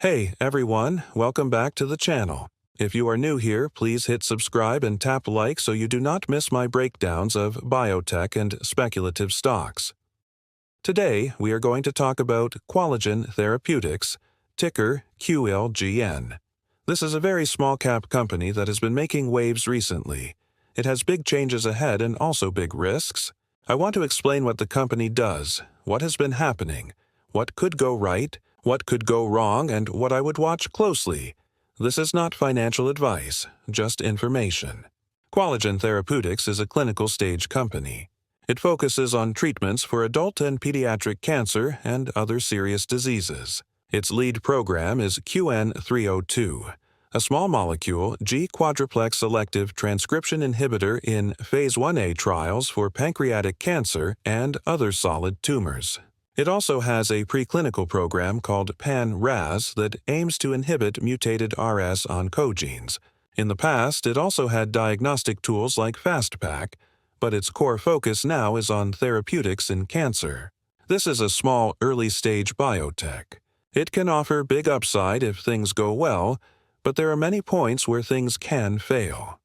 Hey everyone, welcome back to the channel. If you are new here, please hit subscribe and tap like so you do not miss my breakdowns of biotech and speculative stocks. Today, we are going to talk about Qualigen Therapeutics, ticker QLGN. This is a very small-cap company that has been making waves recently. It has big changes ahead and also big risks. I want to explain what the company does, what has been happening, what could go right, what could go wrong, and what I would watch closely. This is not financial advice, just information. Qualigen Therapeutics is a clinical stage company. It focuses on treatments for adult and pediatric cancer and other serious diseases. Its lead program is QN302, a small molecule G-quadruplex selective transcription inhibitor in Phase 1A trials for pancreatic cancer and other solid tumors. It also has a preclinical program called Pan-RAS that aims to inhibit mutated RS oncogenes. In the past, it also had diagnostic tools like FastPack, but its core focus now is on therapeutics in cancer. This is a small, early-stage biotech. It can offer big upside if things go well, but there are many points where things can fail.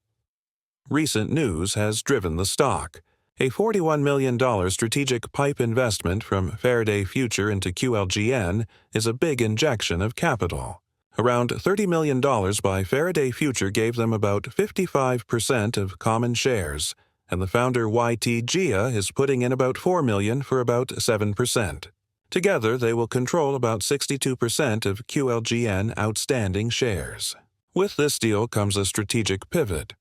Recent news has driven the stock. A $41 million strategic PIPE investment from Faraday Future into QLGN is a big injection of capital. Around $30 million by Faraday Future gave them about 55% of common shares, and the founder YT Jia is putting in about $4 million for about 7%. Together, they will control about 62% of QLGN outstanding shares. With this deal comes a strategic pivot.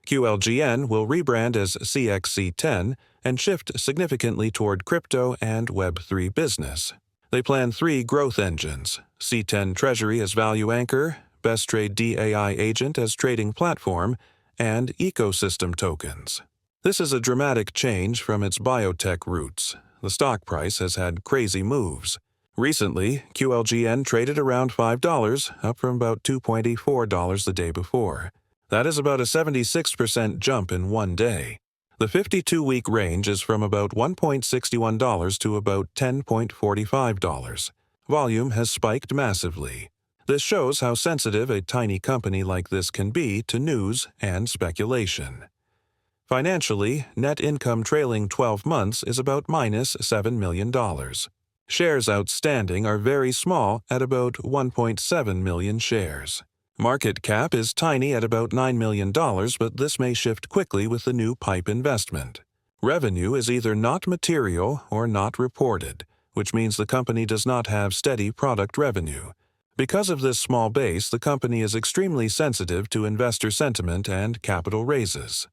QLGN will rebrand as CXC10 and shift significantly toward crypto and Web3 business. They plan 3 growth engines: C10 Treasury as value anchor, Best Trade DAI agent as trading platform, and ecosystem tokens. This is a dramatic change from its biotech roots. The stock price has had crazy moves. Recently, QLGN traded around $5, up from about $2.84 the day before. That is about a 76% jump in one day. The 52-week range is from about $1.61 to about $10.45. Volume has spiked massively. This shows how sensitive a tiny company like this can be to news and speculation. Financially, net income trailing 12 months is about minus $7 million. Shares outstanding are very small at about 1.7 million shares. Market cap is tiny at about $9 million, but this may shift quickly with the new PIPE investment. Revenue is either not material or not reported, which means the company does not have steady product revenue. Because of this small base, the company is extremely sensitive to investor sentiment and capital raises.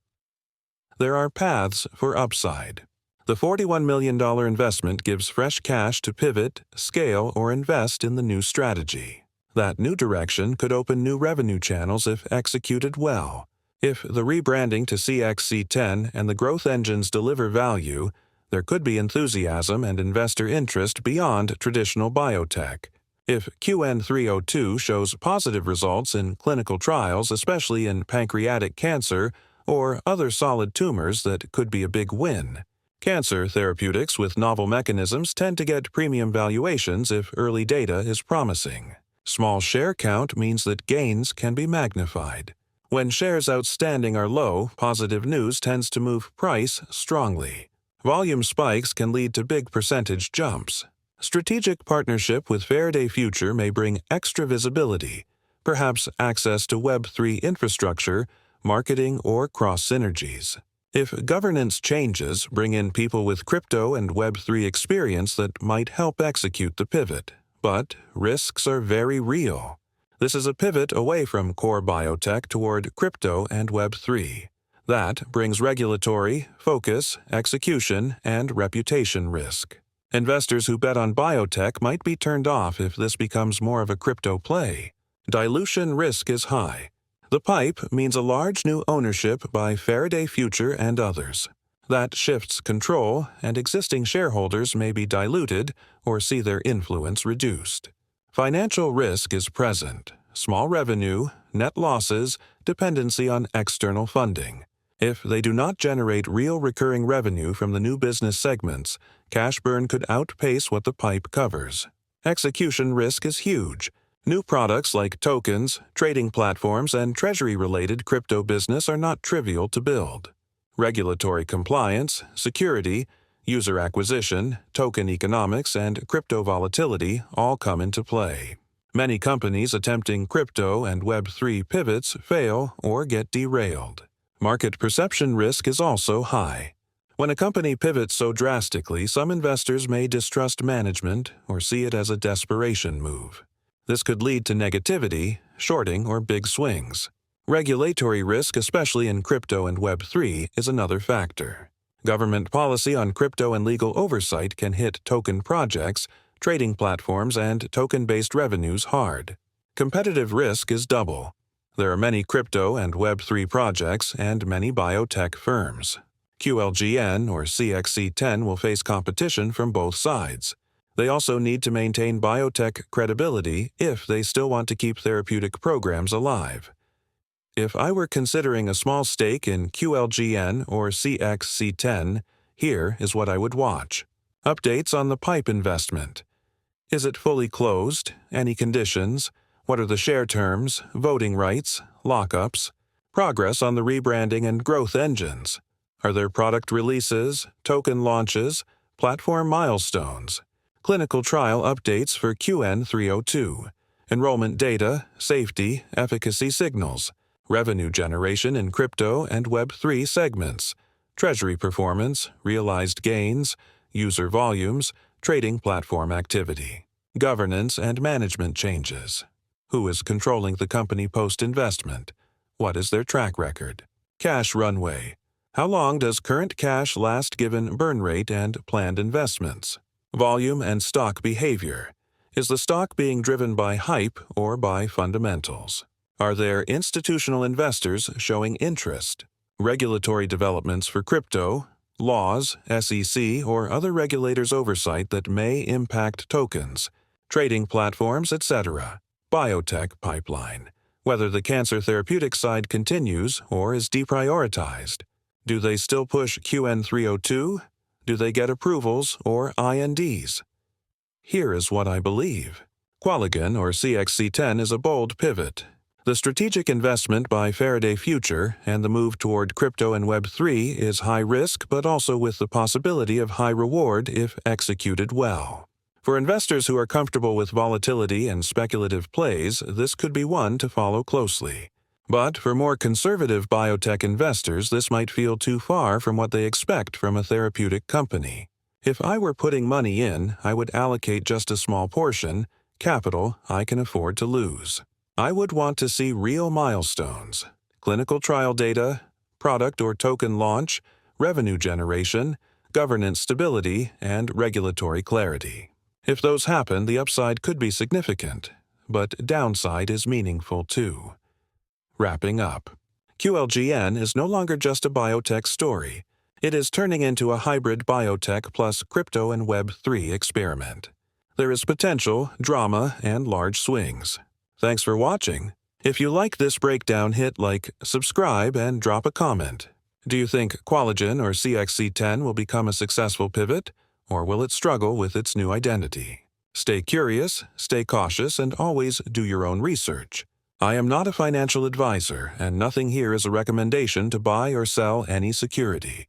There are paths for upside. The $41 million investment gives fresh cash to pivot, scale, or invest in the new strategy. That new direction could open new revenue channels if executed well. If the rebranding to CXC10 and the growth engines deliver value, there could be enthusiasm and investor interest beyond traditional biotech. If QN302 shows positive results in clinical trials, especially in pancreatic cancer or other solid tumors, that could be a big win. Cancer therapeutics with novel mechanisms tend to get premium valuations if early data is promising. Small share count means that gains can be magnified. When shares outstanding are low, positive news tends to move price strongly. Volume spikes can lead to big percentage jumps. Strategic partnership with Faraday Future may bring extra visibility, perhaps access to Web3 infrastructure, marketing, or cross-synergies. If governance changes, bring in people with crypto and Web3 experience that might help execute the pivot. But risks are very real. This is a pivot away from core biotech toward crypto and Web3. That brings regulatory, focus, execution, and reputation risk. Investors who bet on biotech might be turned off if this becomes more of a crypto play. Dilution risk is high. The PIPE means a large new ownership by Faraday Future and others. That shifts control, and existing shareholders may be diluted or see their influence reduced. Financial risk is present: small revenue, net losses, dependency on external funding. If they do not generate real recurring revenue from the new business segments, cash burn could outpace what the PIPE covers. Execution risk is huge. New products like tokens, trading platforms, and treasury-related crypto business are not trivial to build. Regulatory compliance, security, user acquisition, token economics, and crypto volatility all come into play. Many companies attempting crypto and Web3 pivots fail or get derailed. Market perception risk is also high. When a company pivots so drastically, some investors may distrust management or see it as a desperation move. This could lead to negativity, shorting, or big swings. Regulatory risk, especially in crypto and Web3, is another factor. Government policy on crypto and legal oversight can hit token projects, trading platforms, and token-based revenues hard. Competitive risk is double. There are many crypto and Web3 projects and many biotech firms. QLGN or CXC10 will face competition from both sides. They also need to maintain biotech credibility if they still want to keep therapeutic programs alive. If I were considering a small stake in QLGN or CXC10, here is what I would watch. Updates on the PIPE investment. Is it fully closed? Any conditions? What are the share terms, voting rights, lockups? Progress on the rebranding and growth engines. Are there product releases, token launches, platform milestones? Clinical trial updates for QN302, enrollment data, safety, efficacy signals, revenue generation in crypto and Web3 segments, treasury performance, realized gains, user volumes, trading platform activity, governance and management changes. Who is controlling the company post-investment? What is their track record? Cash runway. How long does current cash last given burn rate and planned investments? Volume and stock behavior. Is the stock being driven by hype or by fundamentals? Are there institutional investors showing interest? Regulatory developments for crypto, laws, SEC, or other regulators' oversight that may impact tokens, trading platforms, etc. Biotech pipeline. Whether the cancer therapeutic side continues or is deprioritized. Do they still push QN302? Do they get approvals or INDs? Here is what I believe. Qualigen or CXC10 is a bold pivot. The strategic investment by Faraday Future and the move toward crypto and Web3 is high risk but also with the possibility of high reward if executed well. For investors who are comfortable with volatility and speculative plays, this could be one to follow closely. But for more conservative biotech investors, this might feel too far from what they expect from a therapeutic company. If I were putting money in, I would allocate just a small portion, capital I can afford to lose. I would want to see real milestones, clinical trial data, product or token launch, revenue generation, governance stability, and regulatory clarity. If those happen, the upside could be significant, but downside is meaningful too. Wrapping up, QLGN is no longer just a biotech story. It is turning into a hybrid biotech plus crypto and Web3 experiment. There is potential, drama, and large swings. Thanks for watching. If you like this breakdown, hit like, subscribe, and drop a comment. Do you think Qualigen or CXC10 will become a successful pivot, or will it struggle with its new identity? Stay curious, stay cautious, and always do your own research. I am not a financial advisor, and nothing here is a recommendation to buy or sell any security.